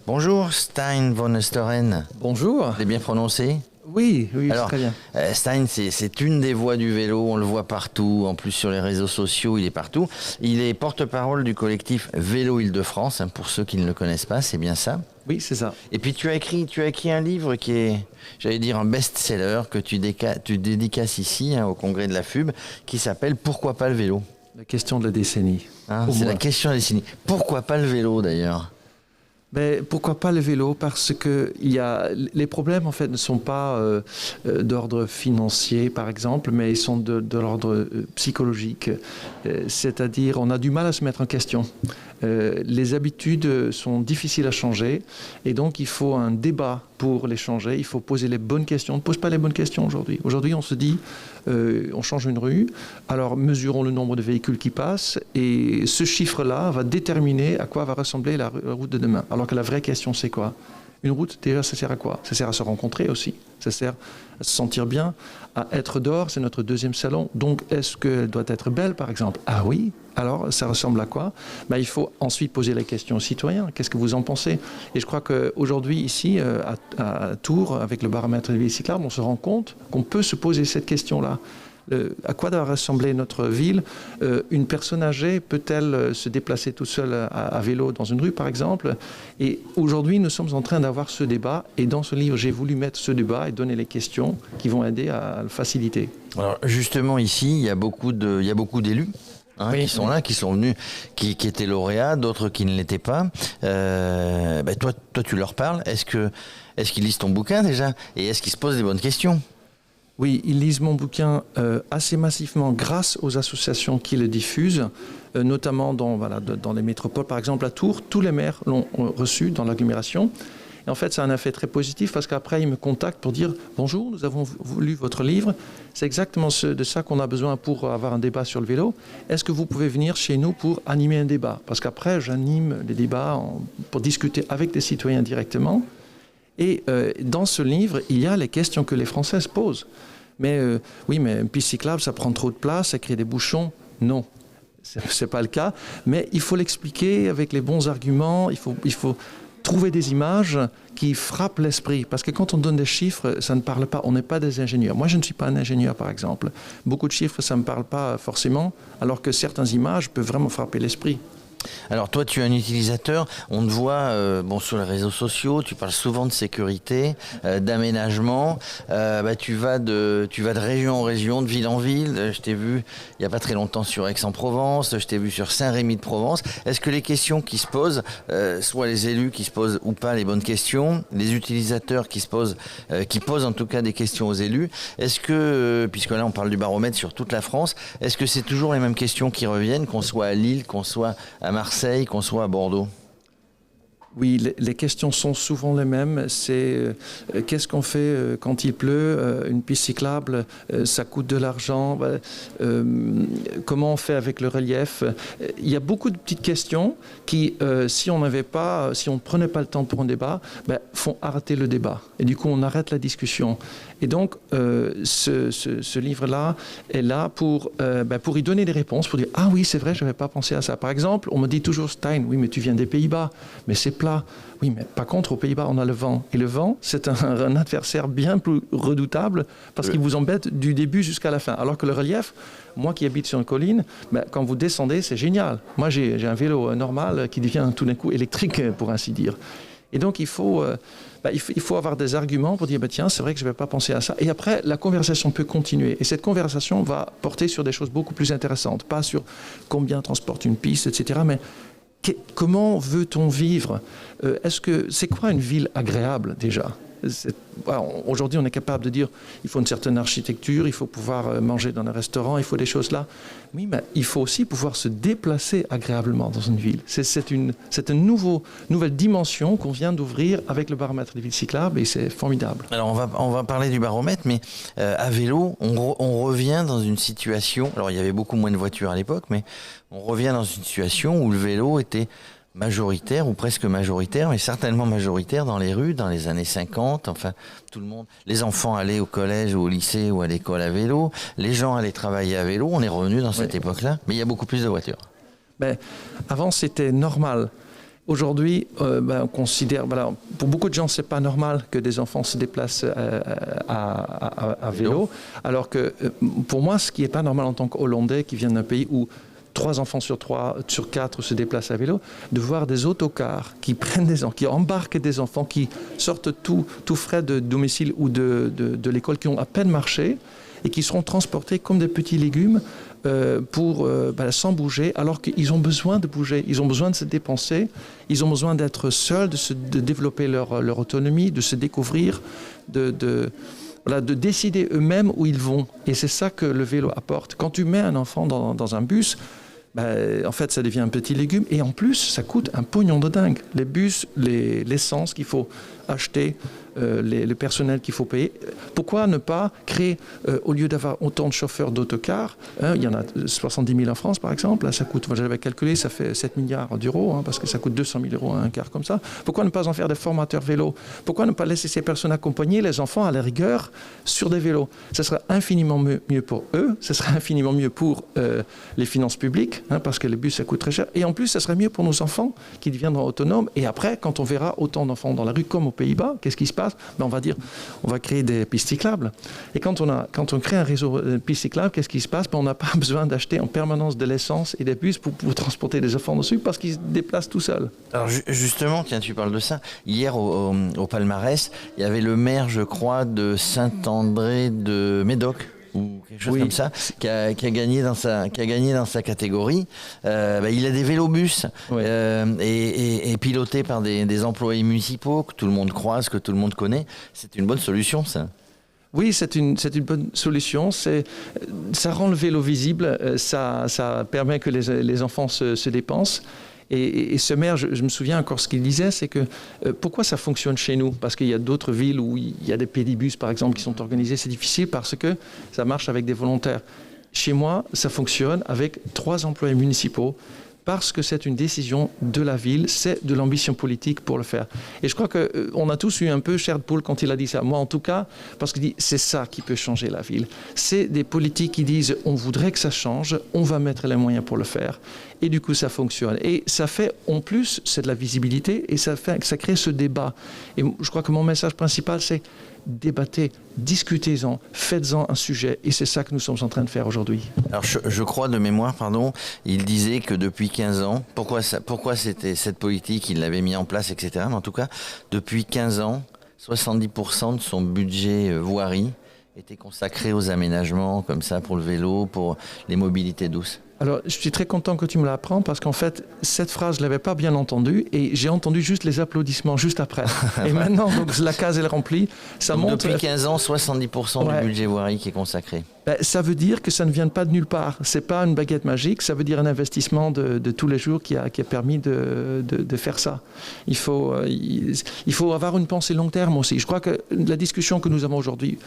Bonjour Stein von Esteren. Bonjour. C'est bien prononcé? Oui, Alors, très bien. Stein, c'est une des voix du vélo, on le voit partout, en plus sur les réseaux sociaux, il est partout. Il est porte-parole du collectif Vélo Île-de-France, pour ceux qui ne le connaissent pas, c'est bien ça? Oui, c'est ça. Et puis tu as écrit un livre qui est, j'allais dire, un best-seller que tu dédicaces ici au congrès de la FUB, qui s'appelle Pourquoi pas le vélo? La question de la décennie. C'est la question de la décennie. Pourquoi pas le vélo d'ailleurs? Mais pourquoi pas le vélo? Parce que les problèmes en fait ne sont pas d'ordre financier par exemple, mais ils sont de l'ordre psychologique. C'est-à-dire on a du mal à se mettre en question. Les habitudes sont difficiles à changer et donc il faut un débat pour les changer. Il faut poser les bonnes questions. On ne pose pas les bonnes questions aujourd'hui. Aujourd'hui on se dit on change une rue, alors mesurons le nombre de véhicules qui passent et ce chiffre-là va déterminer à quoi va ressembler la route de demain. Alors que la vraie question, c'est quoi? Une route, déjà, ça sert à quoi? Ça sert à se rencontrer aussi. Ça sert à se sentir bien, à être dehors. C'est notre deuxième salon. Donc, est-ce qu'elle doit être belle, par exemple? Ah oui. Alors, ça ressemble à quoi? Il faut ensuite poser la question aux citoyens. Qu'est-ce que vous en pensez? Et je crois qu'aujourd'hui, ici, à Tours, avec le baromètre des villes cyclables, on se rend compte qu'on peut se poser cette question-là. À quoi doit ressembler notre ville? Une personne âgée peut-elle se déplacer tout seule à vélo dans une rue, par exemple? Et aujourd'hui, nous sommes en train d'avoir ce débat. Et dans ce livre, j'ai voulu mettre ce débat et donner les questions qui vont aider à le faciliter. Alors justement, ici, il y a beaucoup d'élus. Oui, qui sont là, qui sont venus, qui étaient lauréats, d'autres qui ne l'étaient pas. Toi, tu leur parles. Est-ce qu'ils lisent ton bouquin déjà? Et est-ce qu'ils se posent des bonnes questions? Oui, ils lisent mon bouquin assez massivement grâce aux associations qui le diffusent, notamment dans les métropoles. Par exemple, à Tours, tous les maires l'ont reçu dans l'agglomération. Et en fait, ça a un effet très positif parce qu'après, ils me contactent pour dire « Bonjour, nous avons lu votre livre. C'est exactement de ça qu'on a besoin pour avoir un débat sur le vélo. Est-ce que vous pouvez venir chez nous pour animer un débat ?» Parce qu'après, j'anime les débats pour discuter avec des citoyens directement. Et dans ce livre, il y a les questions que les Français se posent. Mais oui, mais une piste cyclable, ça prend trop de place, ça crée des bouchons. Non, c'est pas le cas. Mais il faut l'expliquer avec les bons arguments. Il faut trouver des images qui frappent l'esprit. Parce que quand on donne des chiffres, ça ne parle pas. On n'est pas des ingénieurs. Moi, je ne suis pas un ingénieur, par exemple. Beaucoup de chiffres, ça ne me parle pas forcément, alors que certaines images peuvent vraiment frapper l'esprit. Alors toi, tu es un utilisateur, on te voit sur les réseaux sociaux, tu parles souvent de sécurité, d'aménagement, tu vas de région en région, de ville en ville. Je t'ai vu il n'y a pas très longtemps sur Aix-en-Provence, je t'ai vu sur Saint-Rémy-de-Provence. Est-ce que les questions qui se posent, soit les élus qui se posent ou pas les bonnes questions, les utilisateurs qui posent en tout cas des questions aux élus, est-ce que, puisque là on parle du baromètre sur toute la France, est-ce que c'est toujours les mêmes questions qui reviennent, qu'on soit à Lille, qu'on soit à Marseille, qu'on soit à Bordeaux? Oui, les questions sont souvent les mêmes. C'est qu'est-ce qu'on fait quand il pleut? Une piste cyclable, ça coûte de l'argent. Comment on fait avec le relief? Il y a beaucoup de petites questions qui, si on ne prenait pas le temps pour un débat, font arrêter le débat. Et du coup, on arrête la discussion. Et donc, ce livre-là est là pour y donner des réponses, pour dire « Ah oui, c'est vrai, je n'avais pas pensé à ça. » Par exemple, on me dit toujours « Stein, oui, mais tu viens des Pays-Bas, mais c'est plat. » Oui, mais par contre, aux Pays-Bas, on a le vent. Et le vent, c'est un adversaire bien plus redoutable parce qu'il vous embête du début jusqu'à la fin. Alors que le relief, moi qui habite sur une colline, quand vous descendez, c'est génial. Moi, j'ai un vélo normal qui devient tout d'un coup électrique, pour ainsi dire. Et donc, il faut avoir des arguments pour dire tiens, c'est vrai que je n'avais pas pensé à ça. Et après, la conversation peut continuer. Et cette conversation va porter sur des choses beaucoup plus intéressantes. Pas sur combien transporte une piste, etc. Mais comment veut-on vivre? C'est quoi une ville agréable déjà? Aujourd'hui, on est capable de dire il faut une certaine architecture, il faut pouvoir manger dans un restaurant, il faut des choses là. Oui, mais il faut aussi pouvoir se déplacer agréablement dans une ville. C'est une nouvelle dimension qu'on vient d'ouvrir avec le baromètre des villes cyclables et c'est formidable. Alors on va parler du baromètre, mais à vélo, on revient dans une situation, alors il y avait beaucoup moins de voitures à l'époque, mais on revient dans une situation où le vélo était majoritaire ou presque majoritaire, mais certainement majoritaire dans les rues dans les années 50. Enfin, tout le monde, les enfants allaient au collège ou au lycée ou à l'école à vélo, les gens allaient travailler à vélo. On est revenu dans cette époque-là, mais il y a beaucoup plus de voitures. Avant, c'était normal. Aujourd'hui, on considère, voilà, pour beaucoup de gens, c'est pas normal que des enfants se déplacent à vélo, alors que pour moi, ce qui est pas normal en tant qu'Hollandais qui vient d'un pays où 3 enfants sur 4 se déplacent à vélo, de voir des autocars qui prennent qui embarquent des enfants, qui sortent tout frais de domicile ou de l'école, qui ont à peine marché et qui seront transportés comme des petits légumes sans bouger, alors qu'ils ont besoin de bouger, ils ont besoin de se dépenser, ils ont besoin d'être seuls, de développer leur autonomie, de se découvrir, de décider eux-mêmes où ils vont. Et c'est ça que le vélo apporte. Quand tu mets un enfant dans un bus, en fait, ça devient un petit légume. Et en plus, ça coûte un pognon de dingue. Les bus, l'essence qu'il faut acheter, le personnel qu'il faut payer. Pourquoi ne pas créer, au lieu d'avoir autant de chauffeurs d'autocars, il y en a 70 000 en France par exemple, là, ça coûte, moi j'avais calculé, ça fait 7 milliards d'euros, parce que ça coûte 200 000 euros un car comme ça. Pourquoi ne pas en faire des formateurs vélos? Pourquoi ne pas laisser ces personnes accompagner les enfants à la rigueur sur des vélos? Ce sera infiniment mieux pour eux, ce sera infiniment mieux pour les finances publiques, parce que les bus ça coûte très cher, et en plus ça sera mieux pour nos enfants qui deviendront autonomes. Et après, quand on verra autant d'enfants dans la rue comme aux Pays-Bas, qu'est-ce qui se passe? On va dire, on va créer des pistes cyclables. Et quand on crée un réseau de pistes cyclables, qu'est-ce qui se passe? On n'a pas besoin d'acheter en permanence de l'essence et des bus pour transporter des enfants dessus parce qu'ils se déplacent tout seuls. Alors justement, tiens, tu parles de ça. Hier, au palmarès, il y avait le maire, je crois, de Saint-André de Médoc, ou quelque chose comme ça, qui a gagné dans sa catégorie. Il a des vélobus et pilotés par des employés municipaux que tout le monde croise, que tout le monde connaît. C'est une bonne solution, ça. Oui, c'est une bonne solution. Ça rend le vélo visible, ça permet que les enfants se dépensent. Et ce maire, je me souviens encore ce qu'il disait, c'est que pourquoi ça fonctionne chez nous? Parce qu'il y a d'autres villes où il y a des pédibus, par exemple, qui sont organisés. C'est difficile parce que ça marche avec des volontaires. Chez moi, ça fonctionne avec 3 employés municipaux parce que c'est une décision de la ville, c'est de l'ambition politique pour le faire. Et je crois qu'on a tous eu un peu chair de poule quand il a dit ça. Moi, en tout cas, parce qu'il dit c'est ça qui peut changer la ville. C'est des politiques qui disent on voudrait que ça change, on va mettre les moyens pour le faire. Et du coup, ça fonctionne. Et ça fait, en plus, c'est de la visibilité et ça crée ce débat. Et je crois que mon message principal, c'est débattez, discutez-en, faites-en un sujet. Et c'est ça que nous sommes en train de faire aujourd'hui. Alors, je crois de mémoire, il disait que depuis 15 ans, pourquoi c'était cette politique, il l'avait mis en place, etc. Mais en tout cas, depuis 15 ans, 70% de son budget voirie était consacré aux aménagements comme ça pour le vélo, pour les mobilités douces. Alors, je suis très content que tu me l'apprends parce qu'en fait, cette phrase, je ne l'avais pas bien entendue et j'ai entendu juste les applaudissements juste après. Et maintenant, donc, la case est remplie. Ça donc, montre... Depuis 15 ans, 70% du budget voirie qui est consacré. Ça veut dire que ça ne vient pas de nulle part. Ce n'est pas une baguette magique, ça veut dire un investissement de tous les jours qui a permis de faire ça. Il faut avoir une pensée long terme aussi. Je crois que la discussion que nous avons aujourd'hui,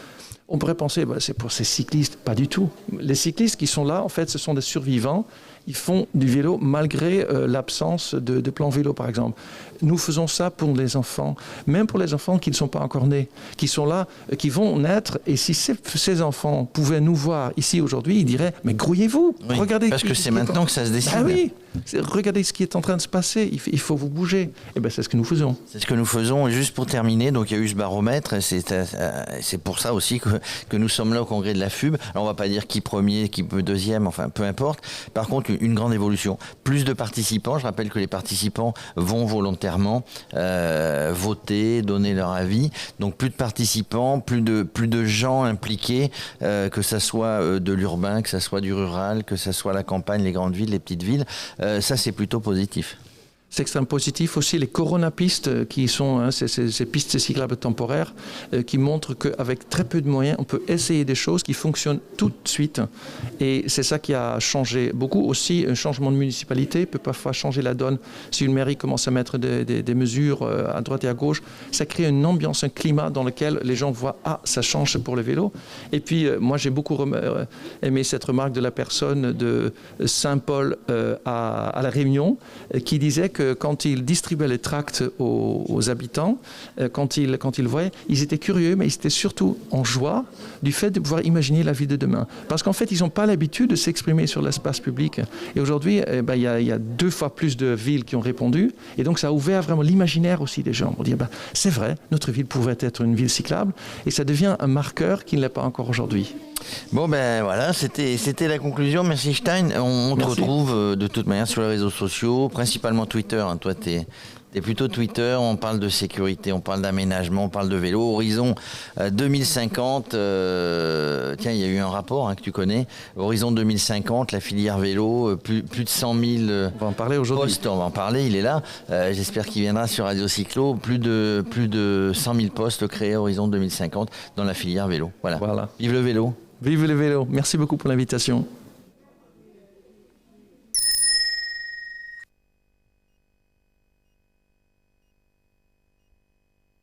on pourrait penser c'est pour ces cyclistes. Pas du tout. Les cyclistes qui sont là, en fait, ce sont des survivants. Ils font du vélo malgré l'absence de plan vélo, par exemple. Nous faisons ça pour les enfants, même pour les enfants qui ne sont pas encore nés, qui sont là, qui vont naître. Et si ces enfants pouvaient nous voir ici aujourd'hui, ils diraient « Mais grouillez-vous, regardez !» Parce que c'est maintenant que ça se décide. Ah oui, regardez ce qui est en train de se passer, il faut vous bouger. Et bien, c'est ce que nous faisons. C'est ce que nous faisons. Et juste pour terminer, donc il y a eu ce baromètre. C'est pour ça aussi que nous sommes là au congrès de la FUB. Alors, on ne va pas dire qui premier, qui deuxième, enfin peu importe. Par contre, une grande évolution. Plus de participants. Je rappelle que les participants vont volontairement voter, donner leur avis. Donc plus de participants, plus de gens impliqués, que ça soit de l'urbain, que ça soit du rural, que ça soit la campagne, les grandes villes, les petites villes. Ça, c'est plutôt positif. C'est extrêmement positif aussi les coronapistes qui sont ces pistes cyclables temporaires qui montrent qu'avec très peu de moyens, on peut essayer des choses qui fonctionnent tout de suite. Et c'est ça qui a changé beaucoup. Aussi, un changement de municipalité peut parfois changer la donne. Si une mairie commence à mettre des mesures à droite et à gauche, ça crée une ambiance, un climat dans lequel les gens voient « Ah, ça change pour le vélo ». Et puis, moi, j'ai beaucoup aimé cette remarque de la personne de Saint-Paul à La Réunion qui disait que que quand ils distribuaient les tracts aux habitants, quand ils le voyaient, ils étaient curieux, mais ils étaient surtout en joie du fait de pouvoir imaginer la vie de demain. Parce qu'en fait, ils n'ont pas l'habitude de s'exprimer sur l'espace public. Et aujourd'hui, il y a 2 fois plus de villes qui ont répondu. Et donc, ça a ouvert vraiment l'imaginaire aussi des gens. Pour dire, c'est vrai, notre ville pourrait être une ville cyclable. Et ça devient un marqueur qui ne l'est pas encore aujourd'hui. Bon ben voilà, c'était la conclusion. Merci Stein. On te retrouve de toute manière sur les réseaux sociaux, principalement Twitter. Hein. Toi, t'es plutôt Twitter. On parle de sécurité, on parle d'aménagement, on parle de vélo. Horizon 2050. Tiens, il y a eu un rapport que tu connais. Horizon 2050, la filière vélo, plus de 100 000 on va en parler aujourd'hui. postes. On va en parler, il est là. J'espère qu'il viendra sur Radio Cyclo. Plus de 100 000 postes créés à Horizon 2050 dans la filière vélo. Voilà. Voilà. Vive le vélo. Vive le vélo. Merci beaucoup pour l'invitation.